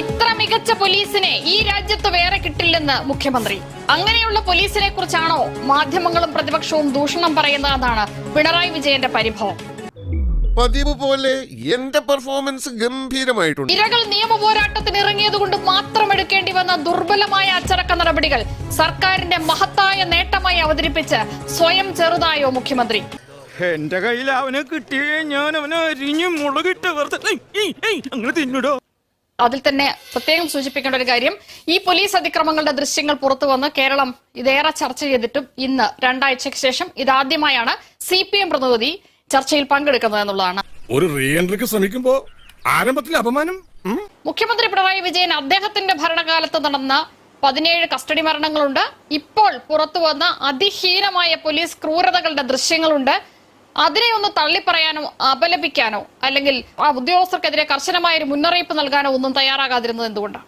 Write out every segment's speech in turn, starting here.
ഇത്ര മികച്ച പോലീസിനെ ഈ രാജ്യത്ത് വേറെ കിട്ടില്ലെന്ന് മുഖ്യമന്ത്രി. അങ്ങനെയുള്ള പോലീസിനെ കുറിച്ചാണോ മാധ്യമങ്ങളും പ്രതിപക്ഷവും ദൂഷണം പറയുന്നതെന്നാണ് പിണറായി വിജയന്റെ പരിഭവം. പതിവ് പോലെ എന്റെ പെർഫോമൻസ് ഗംഭീരമായിട്ടുണ്ട്. ഇരകൾ നിയമ പോരാട്ടത്തിന് ഇറങ്ങിയതുകൊണ്ട് മാത്രം എടുക്കേണ്ടി വന്ന ദുർബലമായ അച്ചടക്ക നടപടികൾ സർക്കാരിന്റെ മഹത്തായ നേട്ടമായി അവതരിപ്പിച്ച് സ്വയം ചെറുതായോ മുഖ്യമന്ത്രി? എന്റെ കയ്യിൽ അവനെ കിട്ടിയേ ഞാൻ അവനെ അരിഞ്ഞു മുളകിട്ട് അങ്ങനെ തിന്നിടോ. അതിൽ തന്നെ പ്രത്യേകം സൂചിപ്പിക്കേണ്ട ഒരു കാര്യം, ഈ പോലീസ് അതിക്രമങ്ങളുടെ ദൃശ്യങ്ങൾ പുറത്തു വന്ന് കേരളം ഇതേറെ ചർച്ച ചെയ്തിട്ടും ഇന്ന് 2 ആഴ്ചയ്ക്ക് ശേഷം ഇതാദ്യമായാണ് CPM പ്രതിനിധി ചർച്ചയിൽ പങ്കെടുക്കുന്നത് എന്നുള്ളതാണ്. ഒരു റീ എൻട്രിക്ക് ശ്രമിക്കുമ്പോ ആരംഭത്തിൽ അപമാനം. മുഖ്യമന്ത്രി പിണറായി വിജയൻ അദ്ദേഹത്തിന്റെ ഭരണകാലത്ത് നടന്ന 17 കസ്റ്റഡി മരണങ്ങളുണ്ട്. ഇപ്പോൾ പുറത്തു വന്ന അതിഹീനമായ പോലീസ് ക്രൂരതകളുടെ ദൃശ്യങ്ങളുണ്ട്. അതിനെ ഒന്ന് തള്ളിപ്പറയാനോ അപലപിക്കാനോ അല്ലെങ്കിൽ ആ ഉദ്യോഗസ്ഥർക്കെതിരെ കർശനമായ ഒരു മുന്നറിയിപ്പ് നൽകാനോ ഒന്നും തയ്യാറാകാതിരുന്നത് എന്തുകൊണ്ടാണ്?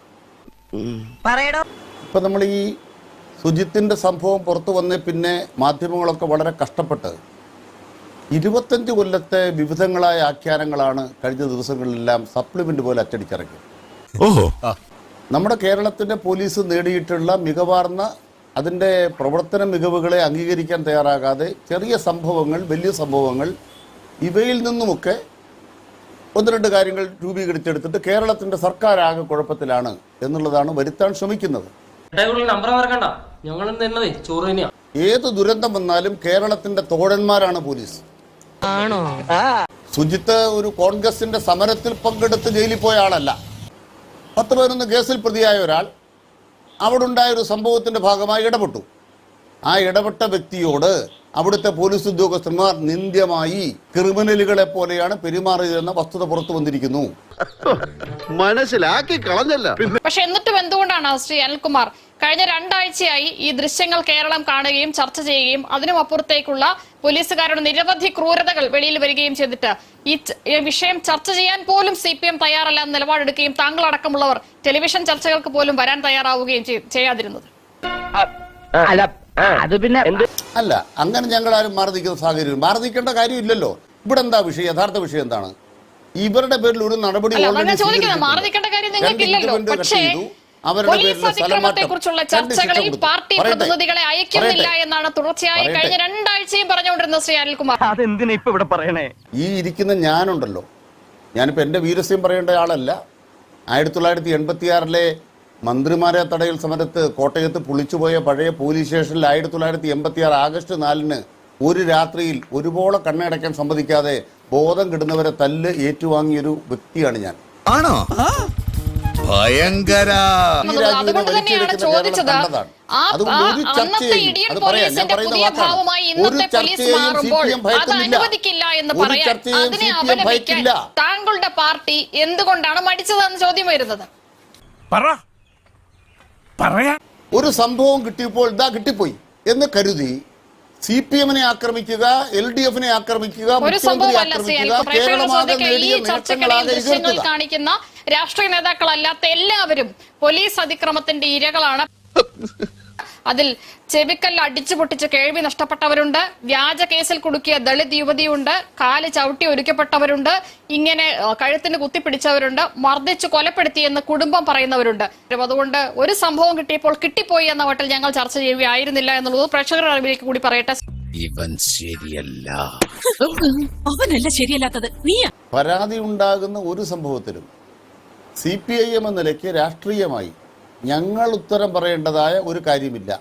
ഇപ്പൊ നമ്മൾ ഈ സുജിത്തിന്റെ സംഭവം പുറത്തു വന്നേ പിന്നെ മാധ്യമങ്ങളൊക്കെ വളരെ കഷ്ടപ്പെട്ട് 25 കൊല്ലത്തെ വിവിധങ്ങളായ ആഖ്യാനങ്ങളാണ് കഴിഞ്ഞ ദിവസങ്ങളിലെല്ലാം സപ്ലിമെന്റ് പോലെ അച്ചടിച്ചിറങ്ങിയത്. നമ്മുടെ കേരളത്തിന്റെ പോലീസ് നേടിയിട്ടുള്ള മികവാർന്ന അതിൻ്റെ പ്രവർത്തന മികവുകളെ അംഗീകരിക്കാൻ തയ്യാറാകാതെ ചെറിയ സംഭവങ്ങൾ, വലിയ സംഭവങ്ങൾ, ഇവയിൽ നിന്നുമൊക്കെ 1-2 കാര്യങ്ങൾ രൂപീകരിച്ചെടുത്തിട്ട് കേരളത്തിന്റെ സർക്കാർ ആകെ കുഴപ്പത്തിലാണ് എന്നുള്ളതാണ് വരുത്താൻ ശ്രമിക്കുന്നത്. ഏത് ദുരന്തം വന്നാലും കേരളത്തിന്റെ തോഴന്മാരാണ് പോലീസ്. സുജിത്ത് ഒരു കോൺഗ്രസിന്റെ സമരത്തിൽ പങ്കെടുത്ത് ജയിലിൽ പോയ ആളല്ല. 10-11 കേസിൽ പ്രതിയായ ഒരാൾ അവിടെ ഉണ്ടായ ഒരു സംഭവത്തിന്റെ ഭാഗമായി ഇടപെട്ടു. ആ ഇടപെട്ട വ്യക്തിയോട് അവിടുത്തെ പോലീസ് ഉദ്യോഗസ്ഥന്മാർ നിന്ദ്യമായി ക്രിമിനലുകളെ പോലെയാണ് പെരുമാറിയതെന്ന വസ്തുത പുറത്തു വന്നിരിക്കുന്നു. മനസ്സിലാക്കി കളഞ്ഞല്ല. പക്ഷെ എന്നിട്ടും എന്തുകൊണ്ടാണ് ശ്രീ അനിൽകുമാർ കഴിഞ്ഞ 2 ആഴ്ചയായി ഈ ദൃശ്യങ്ങൾ കേരളം കാണുകയും ചർച്ച ചെയ്യുകയും അതിനും അപ്പുറത്തേക്കുള്ള പോലീസുകാരുടെ നിരവധി ക്രൂരതകൾ വെളിയിൽ വരികയും ചെയ്തിട്ട് ഈ വിഷയം ചർച്ച ചെയ്യാൻ പോലും CPM തയ്യാറല്ല എന്ന് നിലപാടെടുക്കുകയും താങ്കൾ അടക്കമുള്ളവർ ടെലിവിഷൻ ചർച്ചകൾക്ക് പോലും വരാൻ തയ്യാറാവുകയും ചെയ്യാതിരുന്നത്? അല്ല, അങ്ങനെ ഞങ്ങൾ ആരും മാറി നിൽക്കുന്ന സാഹചര്യം, മാറി നിൽക്കേണ്ട കാര്യമില്ലല്ലോ. ഇവിടെ എന്താ വിഷയം? യഥാർത്ഥ വിഷയം എന്താണ്? ഇവരുടെ പേരിൽ ഒരു നടപടി മാറി നിൽക്കേണ്ട കാര്യം നിങ്ങൾക്കില്ലല്ലോ. പക്ഷേ പോലീസ് അതിക്രമത്തെക്കുറിച്ചുള്ള ചർച്ചകളിൽ പാർട്ടി പ്രതിനിധികളെ അയക്കുന്നില്ല എന്നാണ് തുടർച്ചയായി കഴിഞ്ഞ 2 ആഴ്ചയും പറഞ്ഞുകൊണ്ടിരുന്നത് ശ്രീ അനിൽകുമാർ. അതെന്തിനാ ഇപ്പൊ ഇവിടെ പറയണേ? ഈ ഇരിക്കുന്ന ഞാനുണ്ടല്ലോ, ഞാനിപ്പോ എന്റെ വീരസ്യം പറയേണ്ട ആളല്ല. 1986 മന്ത്രിമാരെ തടയൽ സമരത്ത് കോട്ടയത്ത് പുളിച്ചുപോയ പഴയ പോലീസ് സ്റ്റേഷനിൽ 1986 ആഗസ്റ്റ് 4 ഒരു രാത്രിയിൽ ഒരുപോലെ കണ്ണടയ്ക്കാൻ സമ്മതിക്കാതെ ബോധം കിടുന്നവരെ തല്ല് ഏറ്റുവാങ്ങിയൊരു വ്യക്തിയാണ് ഞാൻ. ആണോ? ഭയങ്കര. അതുകൊണ്ട് തന്നെയാണ് ചോദിച്ചത്, അന്നത്തെ ഇടിയൻ പോലീസിന്റെ പുതിയ ഭാവമായി ഇന്നത്തെ പോലീസ് മാറുമ്പോൾ അത് അനുവദിക്കില്ല എന്ന് പറയാൻ, അതിനെ അപലപിക്കാൻ താങ്കളുടെ പാർട്ടി എന്തുകൊണ്ടാണ് മടിച്ചതെന്ന് ചോദ്യം വരുന്നത്. ഒരു സംഭവം കിട്ടിയപ്പോൾ ഇതാ കിട്ടിപ്പോയി എന്ന് കരുതി CPM-നെ ആക്രമിക്കുക, LDF-നെ ആക്രമിക്കുക, മുഖ്യമന്ത്രി ആക്രമിക്കുക, കാണിക്കുന്ന രാഷ്ട്രീയ നേതാക്കളല്ലാത്ത എല്ലാവരും പോലീസ് അതിക്രമത്തിന്റെ ഇരകളാണ്. അതിൽ ചെവിക്കല്ല് അടിച്ചു പൊട്ടിച്ച് കേൾവി നഷ്ടപ്പെട്ടവരുണ്ട്, വ്യാജ കേസിൽ കുടുക്കിയ ദളിത് യുവതിയുണ്ട്, കാല് ചവിട്ടി ഒരുക്കപ്പെട്ടവരുണ്ട്, ഇങ്ങനെ കഴുത്തിന് കുത്തിപ്പിടിച്ചവരുണ്ട്, മർദ്ദിച്ച് കൊലപ്പെടുത്തിയെന്ന് കുടുംബം പറയുന്നവരുണ്ട്. അതുകൊണ്ട് ഒരു സംഭവം കിട്ടിയപ്പോൾ കിട്ടിപ്പോയി എന്ന മട്ടിൽ ഞങ്ങൾ ചർച്ച ചെയ്യുകയായിരുന്നില്ല എന്നുള്ളത് പ്രേക്ഷകരുടെ അറിവിലേക്ക് കൂടി പറയട്ടെ. ഇവൻ ശരിയല്ല. അവനല്ല ശരിയല്ലാത്തത്, നീയാ. പരാതി ഉണ്ടാകുന്ന ഒരു സംഭവത്തിലും CPIM എന്ന നിലയ്ക്ക് രാഷ്ട്രീയമായി ഞങ്ങൾ ഉത്തരം പറയേണ്ടതായ ഒരു കാര്യമില്ല.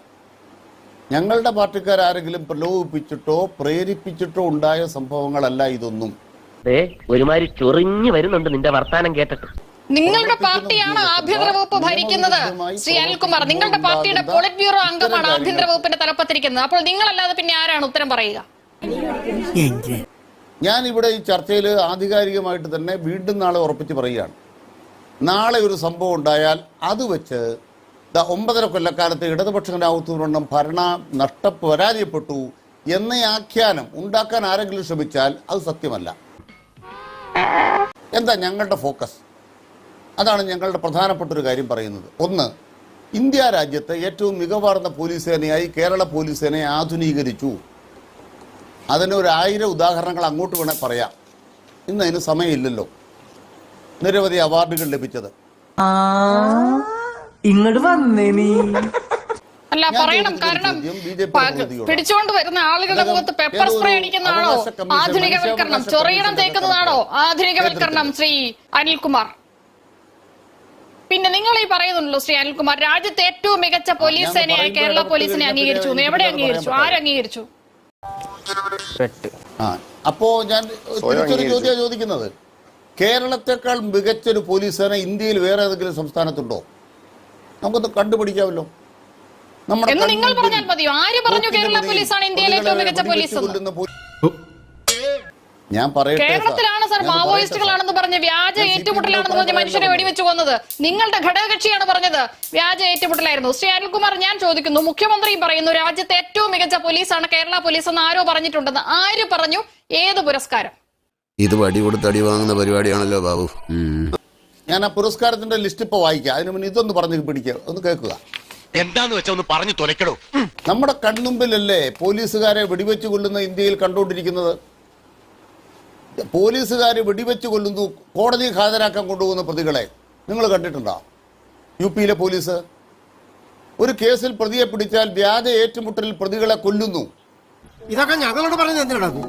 ഞങ്ങളുടെ പാർട്ടിക്കാരെങ്കിലും പ്രലോഭിപ്പിച്ചിട്ടോ പ്രേരിപ്പിച്ചിട്ടോ ഉണ്ടായ സംഭവങ്ങളല്ല ഇതൊന്നും. ഒരുമാതിരി ചൊറിഞ്ഞു വരുന്നുണ്ട് നിന്റെ വർത്താനം കേട്ടിട്ട്. നിങ്ങളുടെ പാർട്ടിയാണ് ആഭ്യന്തര വകുപ്പ് ഭരിക്കുന്നത് ശ്രീ അനിൽകുമാർ. നിങ്ങളുടെ പാർട്ടിയുടെ പോളിറ്റ് ബ്യൂറോ അംഗമാണ് ആഭ്യന്തര വകുപ്പിന്റെ തലപ്പത്തിരിക്കുന്നത്. അപ്പോൾ നിങ്ങളല്ലാതെ പിന്നെ ആരാണ് ഉത്തരം പറയുക? ഞാൻ ഇവിടെ ഈ ചർച്ചയിൽ ആധികാരികമായിട്ട് തന്നെ വീണ്ടും നാളെ ഉറപ്പിച്ച് പറയുകയാണ്. നാളെ ഒരു സംഭവം ഉണ്ടായാൽ അത് വെച്ച് 9.5 കൊല്ലക്കാലത്ത് ഇടതുപക്ഷത്തിനാവുന്ന ഭരണം പരാജയപ്പെട്ടു എന്ന ആഖ്യാനം ഉണ്ടാക്കാൻ ആരെങ്കിലും ശ്രമിച്ചാൽ അത് സത്യമല്ല. എന്താ ഞങ്ങളുടെ ഫോക്കസ്? അതാണ് ഞങ്ങളുടെ പ്രധാനപ്പെട്ട ഒരു കാര്യം പറയുന്നത്. ഒന്ന്, ഇന്ത്യ രാജ്യത്തെ ഏറ്റവും മികവാർന്ന പോലീസ് സേനയായി കേരള പോലീസ് സേനയെ ആധുനീകരിച്ചു. അതിന് 1000 ഉദാഹരണങ്ങൾ അങ്ങോട്ട് വേണേൽ പറയാം. ഇന്ന് അതിന് സമയമില്ലല്ലോ. നിരവധി അവാർഡുകൾ ലഭിച്ചത്. ഇങ്ങോട്ട് വന്നേ നീ. അല്ല ഞാൻ പറയണം, ചോദിക്കുന്ന കാരണം ചോദ്യം BJP പ്രതിനിധിയോടാണ്. പിടിച്ചുകൊണ്ട് വരുന്ന ആളുകളുടെ മുഖത്ത് പെപ്പർ സ്പ്രേ അടിക്കുന്നതാണോ ആധുനികവൽക്കരണം, ചൊറിയണം തേക്കുന്നതാണോ ആധുനികവൽക്കരണം? ശ്രീ അനിൽകുമാർ, പിന്നെ നിങ്ങൾ ഈ പറയുന്നുണ്ടല്ലോ ശ്രീ അനിൽകുമാർ, രാജ്യത്തെ ഏറ്റവും മികച്ച പോലീസ് സേനയായി കേരള പോലീസിനെ അംഗീകരിച്ചു. എവിടെ അംഗീകരിച്ചു? ആരംഗീകരിച്ചു? അപ്പോ ഞാൻ തിരിച്ചൊരു ചോദ്യം ചോദിക്കുന്നത്, കേരളത്തെക്കാൾ മികച്ചൊരു പോലീസ് സേന ഇന്ത്യയിൽ വേറെ ഏതെങ്കിലും സംസ്ഥാനത്തുണ്ടോ? നമുക്കൊന്ന് കണ്ടുപിടിക്കാമല്ലോ. എന്ന് നിങ്ങൾ പറഞ്ഞാൽ മതിയോ? ആര് പറഞ്ഞു കേരള പോലീസാണ് ഇന്ത്യയിലെ ഏറ്റവും മികച്ച പോലീസ്? ഞാൻ പറയട്ടെ, കേരളത്തിലാണ് സർ മാവോയിസ്റ്റുകളാണെന്ന് പറഞ്ഞ് വ്യാജ ഏറ്റുമുട്ടലാണെന്ന് പറഞ്ഞ് മനുഷ്യരെ വെടിവെച്ച് കൊന്നത്. നിങ്ങളുടെ ഘടകകക്ഷിയാണ് പറഞ്ഞത് വ്യാജ ഏറ്റുമുട്ടലായിരുന്നു. ശ്രീ അനിൽകുമാർ, ഞാൻ ചോദിക്കുന്നു, മുഖ്യമന്ത്രി പറയുന്നു രാജ്യത്തെ ഏറ്റവും മികച്ച പോലീസാണ് കേരള പോലീസ് എന്ന് ആരോ പറഞ്ഞിട്ടുണ്ടെന്ന്. ആര് പറഞ്ഞു? ഏത് പുരസ്കാരം? ഇത് വടി കൊടുത്ത് അടി വാങ്ങുന്ന പരിപാടിയാണല്ലോ ബാബു. ഞാൻ ആ പുരസ്കാരത്തിന്റെ ലിസ്റ്റ് ഇപ്പൊ വായിക്കാം. അതിന് മുന്നേ ഇതൊന്ന് പറഞ്ഞു പിടിക്കുക, ഒന്ന് കേൾക്കുക. എന്താന്ന് വെച്ചാ ഒന്ന് പറഞ്ഞു തുലക്കടോ. നമ്മുടെ കൺമുമ്പിലല്ലേ പോലീസുകാരെ വെടിവെച്ച് കൊല്ലുന്ന ഇന്ത്യയിൽ കണ്ടുകൊണ്ടിരിക്കുന്നത്? പോലീസുകാരെ വെടിവെച്ച് കൊല്ലുന്നു, കോടതിയിൽ ഹാജരാക്കാൻ കൊണ്ടുപോകുന്ന പ്രതികളെ നിങ്ങൾ കണ്ടിട്ടുണ്ടോ? UP-യിലെ പോലീസ് ഒരു കേസിൽ പ്രതിയെ പിടിച്ചാൽ വ്യാജ ഏറ്റുമുട്ടലിൽ പ്രതികളെ കൊല്ലുന്നു. ഇതൊക്കെ ഞങ്ങളോട് പറഞ്ഞത് എന്തിനാണ്?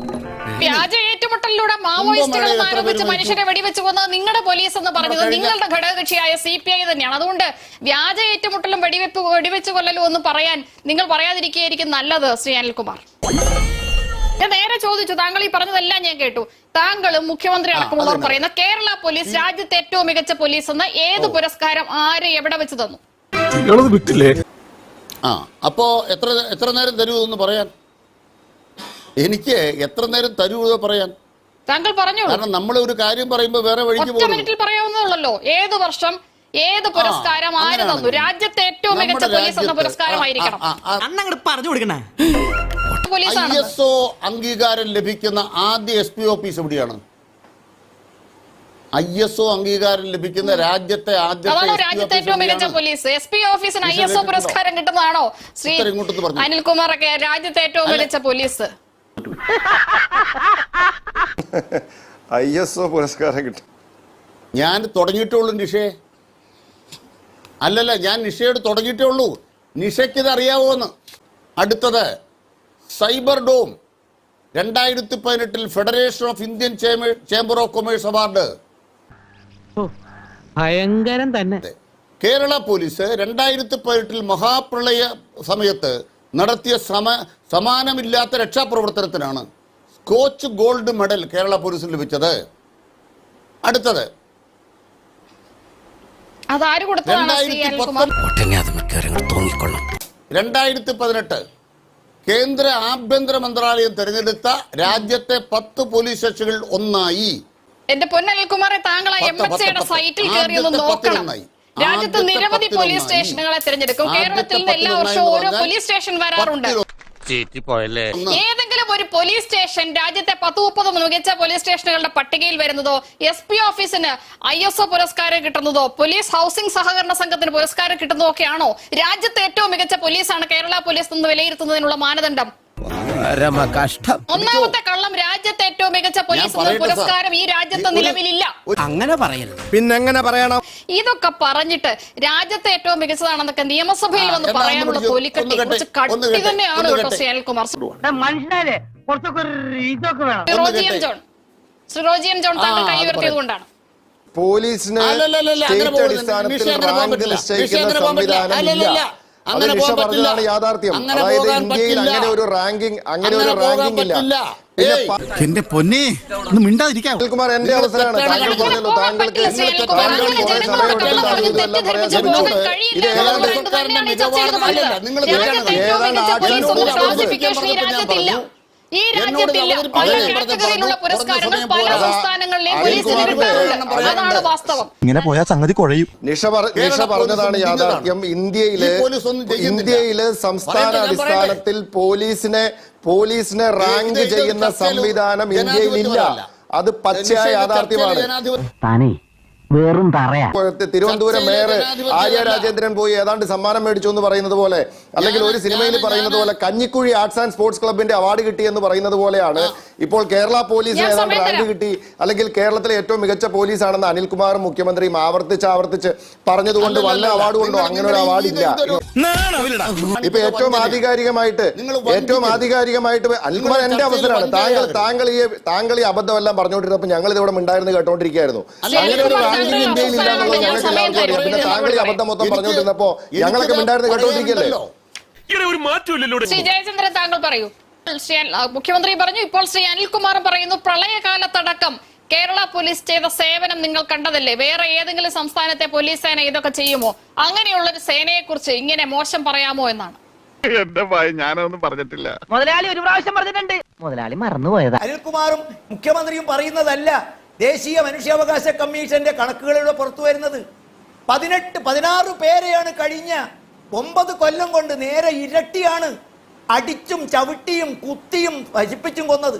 വ്യാജ ഏറ്റുമുട്ടലിലൂടെ മാവോയിസ്റ്റുകൾ ആരോപിച്ച് മനുഷ്യരെ വെടിവെച്ച് കൊന്നത് നിങ്ങളുടെ പോലീസ് എന്ന് പറഞ്ഞത് നിങ്ങളുടെ ഘടകകക്ഷിയായ CPI തന്നെയാണ്. അതുകൊണ്ട് വ്യാജ ഏറ്റുമുട്ടലും വെടിവെച്ച് കൊല്ലലും എന്ന് പറയാൻ നിങ്ങൾ പറയാതിരിക്കുകയായിരിക്കും നല്ലത്. ശ്രീ അനിൽകുമാർ, ഞാൻ നേരെ ചോദിച്ചു, താങ്കൾ ഈ പറഞ്ഞതെല്ലാം ഞാൻ കേട്ടു. താങ്കളും മുഖ്യമന്ത്രി അടക്കമുള്ളവർ പറയുന്ന കേരള പോലീസ് രാജ്യത്തെ ഏറ്റവും മികച്ച പോലീസ് എന്ന ഏത് പുരസ്കാരം ആര് എവിടെ വെച്ച് തന്നു? വിട്ടില്ലേ? അപ്പോ എത്ര നേരം തരൂന്ന് പറയാൻ? എനിക്ക് എത്ര നേരം തരൂന്ന് പറയാൻ താങ്കൾ പറഞ്ഞു. കാരണം നമ്മൾ ഒരു കാര്യം പറയുമ്പോൾ വേറെ വഴിക്ക് ഒറ്റ മിനിറ്റിൽ പറയാവുന്നതല്ലോ. ഏത് വർഷം ഏത് പുരസ്കാരം ആര് തന്നു? രാജ്യത്തെ ഏറ്റവും മികച്ച പോലീസ് എന്ന പുരസ്കാരമായിരിക്കണം. അന്നങ്ങോട്ട് പറഞ്ഞു കൊടുക്കണേ. ISO അംഗീകാരം ലഭിക്കുന്ന ആദ്യ SP ഓഫീസ് എവിടെയാണ്? ISO അംഗീകാരം ലഭിക്കുന്ന രാജ്യത്തെ രാജ്യത്തെ ഏറ്റവും മികച്ച പോലീസ് SP ഓഫീസിന് ISO പുരസ്കാരം കിട്ടുന്നതാണോ ശ്രീ അനിൽകുമാർ? ഒക്കെ രാജ്യത്തെ ഏറ്റവും മികച്ച പോലീസ് ISO പുരസ്കാരം കിട്ടും. ഞാൻ തുടങ്ങിയിട്ടുള്ളൂ നിഷേ. അല്ലല്ല, ഞാൻ നിഷയോട് തുടങ്ങിയിട്ടേ ഉള്ളൂ. നിഷയ്ക്ക് ഇത് അറിയാവോന്ന്. അടുത്തത് cyber dome 2018 federation of Indian chamber of commerce award. ഭയങ്കരം തന്നെ. കേരള പോലീസ് 2018 മഹാപ്രളയ സമയത്ത് നടത്തിയ സമാനമില്ലാത്ത രക്ഷാപ്രവർത്തനത്തിനാണ് സ്കോച്ച് ഗോൾഡ് മെഡൽ കേരള പോലീസിന് ലഭിച്ചത്. അടുത്തത് 2018 കേന്ദ്ര ആഭ്യന്തര മന്ത്രാലയം തെരഞ്ഞെടുത്ത രാജ്യത്തെ 10 പോലീസ് സ്റ്റേഷനുകൾ ഒന്നായി. എന്റെ പൊന്നനിൽകുമാറെ, താങ്കൾ MHAയുടെ സൈറ്റിൽ കയറിയൊന്ന് നോക്കണം. രാജ്യത്ത് നിരവധി പോലീസ് സ്റ്റേഷനുകളെ തിരഞ്ഞെടുക്കും. കേരളത്തിൽ നിന്ന് എല്ലാ വർഷവും ഓരോ പോലീസ് സ്റ്റേഷൻ വരാറുണ്ട്. ഏതെങ്കിലും ഒരു പോലീസ് സ്റ്റേഷൻ രാജ്യത്തെ 10-30 മികച്ച പോലീസ് സ്റ്റേഷനുകളുടെ പട്ടികയിൽ വരുന്നതോ, SP ഓഫീസിന് ISO പുരസ്കാരം കിട്ടുന്നതോ, പോലീസ് ഹൗസിംഗ് സഹകരണ സംഘത്തിന് പുരസ്കാരം കിട്ടുന്നതോ ഒക്കെയാണോ രാജ്യത്തെ ഏറ്റവും മികച്ച പോലീസാണ് കേരള പോലീസ് എന്ന് വിലയിരുത്തുന്നതിനുള്ള മാനദണ്ഡം? ഒന്നാമത്തെ കള്ളം, രാജ്യത്തെ ഏറ്റവും മികച്ച പോലീസ് എന്ന പുരസ്കാരം ഈ രാജ്യത്ത് നിലവിലില്ല. അങ്ങനെ പറയരുത്. പിന്നെങ്ങനെ പറയണം? ഇതൊക്കെ പറഞ്ഞിട്ട് രാജ്യത്തെ ഏറ്റവും മികച്ചതാണെന്നൊക്കെ നിയമസഭയിൽ വന്ന് പറയാനുള്ള തൊലിക്കട്ടി കുറച്ച് കട്ടി തന്നെയാണ് കേട്ടോ ശ്രീ അനിൽകുമാർ. ശ്രീ റോജിയൻ ജോൺ താങ്കൾ കൈ ഉയർത്തിയത് കൊണ്ടാണ്. പോലീസിന് സ്റ്റേറ്റ് അടിസ്ഥാനത്തിൽ റാങ്ക് നിശ്ചയിക്കുന്ന സംവിധാനമില്ല. അത് നിഷ പറഞ്ഞതാണ് യാഥാർത്ഥ്യം. അതായത് ഇന്ത്യയിൽ അങ്ങനെ ഒരു റാങ്കിംഗ് ഇല്ല. എന്റെ പൊന്നെ, ഒന്ന് മിണ്ടാതിരിക്കാം. അനിൽകുമാർ, എന്റെ അവസരമാണ്. താങ്കൾ പറഞ്ഞല്ലോ, താങ്കൾക്ക് ഈ രാജ്യത്തില്ല. പല കാറ്റഗറിയിലുള്ള പുരസ്കാരങ്ങൾ പല സംസ്ഥാനങ്ങളിലെയും പോലീസിന് കിട്ടാറുണ്ട്. അതാണ് വാസ്തവം. ഇങ്ങനെ പോയാൽ സംഗതി കുഴയും. നിഷ പറഞ്ഞതാണ് യാഥാർത്ഥ്യം. ഇന്ത്യയില് സംസ്ഥാന അടിസ്ഥാനത്തിൽ പോലീസിനെ റാങ്ക് ചെയ്യുന്ന സംവിധാനം ഇന്ത്യയിലില്ല. അത് പച്ചയായ യാഥാർത്ഥ്യമാണ്. വെറും പറയാ. തിരുവനന്തപുരം മേയർ ആര്യ രാജേന്ദ്രൻ പോയി ഏതാണ്ട് സമ്മാനം മേടിച്ചു എന്ന് പറയുന്നത് പോലെ, അല്ലെങ്കിൽ ഒരു സിനിമയിൽ പറയുന്നത് പോലെ കഞ്ഞിക്കുഴി ആർട്സ് ആൻഡ് സ്പോർട്സ് ക്ലബിന്റെ അവാർഡ് കിട്ടി എന്ന് പറയുന്നത് പോലെയാണ് ഇപ്പോൾ കേരള പോലീസിന് ഞാൻ ഏതാണ്ട് സമയം റാങ്ക് തരാം. കിട്ടി, അല്ലെങ്കിൽ കേരളത്തിലെ ഏറ്റവും മികച്ച പോലീസാണെന്ന് അനിൽകുമാറും മുഖ്യമന്ത്രിയും ആവർത്തിച്ച് പറഞ്ഞതുകൊണ്ട് വല്ല അവാർഡ് കൊണ്ടോ അങ്ങനെ ഒരു അവാർഡ് ഇല്ല. ഇപ്പൊ ഏറ്റവും ആധികാരികമായിട്ട് അനിൽകുമാർ എന്റെ അവസരമാണ്. താങ്കൾ ഈ അബദ്ധമെല്ലാം പറഞ്ഞുകൊണ്ടിരുന്നപ്പോൾ ഞങ്ങൾ ഇതിവിടെ ഉണ്ടായിരുന്നു കേട്ടോണ്ടിരിക്കുകയായിരുന്നു. അങ്ങനെ ഒരു റാങ്കിങ് ഇന്ത്യയിൽ ഇല്ല എന്നുള്ളത് ഞങ്ങൾക്ക് എല്ലാവർക്കും അറിയാം. പിന്നെ താങ്കൾ ഈ അബദ്ധം മൊത്തം പറഞ്ഞുകൊണ്ടിരുന്നപ്പോ ഞങ്ങളൊക്കെ ഉണ്ടായിരുന്നു കേട്ടോണ്ടിരിക്കുകയല്ലേ. ശ്രീ ജയചന്ദ്രൻ താങ്കൾ പറയൂ. മുഖ്യമന്ത്രി പറഞ്ഞു, ഇപ്പോൾ ശ്രീ അനിൽകുമാറും പറയുന്നു, പ്രളയകാലത്തടക്കം കേരള പോലീസ് ചെയ്ത സേവനം നിങ്ങൾ കണ്ടതല്ലേ? വേറെ ഏതെങ്കിലും സംസ്ഥാനത്തെ പോലീസ് സേന ഇതൊക്കെ ചെയ്യുമോ? അങ്ങനെയുള്ളൊരു സേനയെ കുറിച്ച് ഇങ്ങനെ മോശം പറയാമോ എന്നാണ്. എന്റെ ഭയം ഞാനൊന്നും പറഞ്ഞിട്ടില്ല. മുതലാളി ഒരു പ്രാവശ്യം പറഞ്ഞിട്ടുണ്ട്, മുതലാളി മറന്നുപോയതാ. അനിൽകുമാറും മുഖ്യമന്ത്രിയും പറയുന്നതല്ല ദേശീയ മനുഷ്യാവകാശ കമ്മീഷന്റെ കണക്കുകളിലൂടെ പുറത്തു വരുന്നത്. 16 പേരെയാണ് കഴിഞ്ഞ 9 കൊല്ലം കൊണ്ട് നേരെ ഇരട്ടിയാണ് അടിച്ചും ചവിട്ടിയും കുത്തിയും നശിപ്പിച്ചും കൊന്നത്.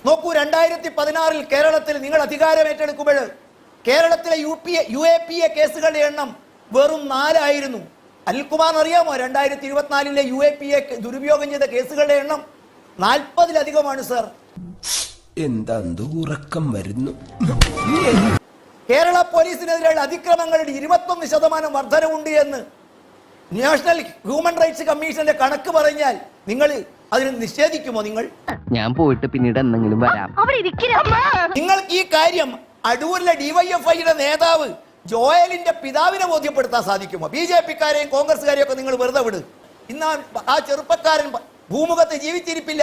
നോക്കൂ, 2016 കേരളത്തിൽ നിങ്ങൾ അധികാരമേറ്റെടുക്കുമ്പോൾ കേരളത്തിലെ UAPA കേസുകളുടെ എണ്ണം വെറും 4 ആയിരുന്നു. അനിൽകുമാറിന് അറിയാമോ 2024 UAPA ദുരുപയോഗം ചെയ്ത കേസുകളുടെ എണ്ണം 40-ലധികമാണ് സർ. എന്താ ഉറക്കം വരുന്നു. കേരള പോലീസിനെതിരെയുള്ള അതിക്രമങ്ങളുടെ 21% വർധനവുണ്ട് എന്ന് നാഷണൽ ഹ്യൂമൻ റൈറ്റ്സ് കമ്മീഷന്റെ കണക്ക് പറഞ്ഞാൽ നിങ്ങൾ അതിന് നിഷേധിക്കുമോ? ഞാൻ പോയിട്ട് പിന്നീട് എന്തെങ്കിലും വരാം. നിങ്ങൾക്ക് ഈ കാര്യം അടൂരിലെ DYFIയുടെ നേതാവ് ജോയലിന്റെ പിതാവിനെ ബോധ്യപ്പെടുത്താൻ സാധിക്കുമോ? BJP-ക്കാരെയും കോൺഗ്രസ്സുകാരെയും ഒക്കെ നിങ്ങൾ വെറുതെ വിട്. ഇന്ന് ആ ചെറുപ്പക്കാരൻ ഭൂമുഖത്ത് ജീവിച്ചിരിപ്പില്ല.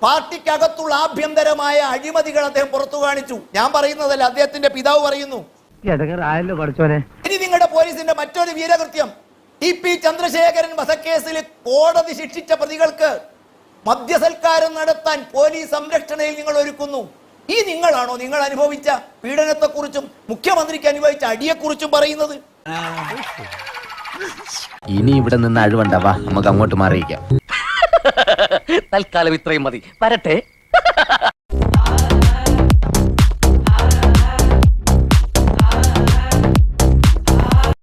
പാർട്ടിക്കകത്തുള്ള ആഭ്യന്തരമായ അഴിമതികൾ അദ്ദേഹം പുറത്തു കാണിച്ചു. ഞാൻ പറയുന്നതല്ല, അദ്ദേഹത്തിന്റെ പിതാവ് പറയുന്നു. ഇനി നിങ്ങളുടെ പോലീസിന്റെ മറ്റൊരു വീരകൃത്യം, TP ചന്ദ്രശേഖരൻ വധക്കേസിൽ കോടതി ശിക്ഷിച്ച പ്രതികൾക്ക് മദ്യസൽക്കാരം നടത്താൻ പോലീസ് സംരക്ഷണയിൽ നിങ്ങൾ ഒരുക്കുന്നു. ഈ നിങ്ങളാണോ നിങ്ങൾ അനുഭവിച്ച പീഡനത്തെക്കുറിച്ചും മുഖ്യമന്ത്രിക്ക് അനുഭവിച്ച അടിയെക്കുറിച്ചും പറയുന്നത്? ഇനി ഇവിടെ നിന്ന് അഴിവണ്ടാവാ, നമുക്ക് അങ്ങോട്ട് മാറിയിക്കാം. തൽക്കാലം ഇത്രയും മതി, വരട്ടെ.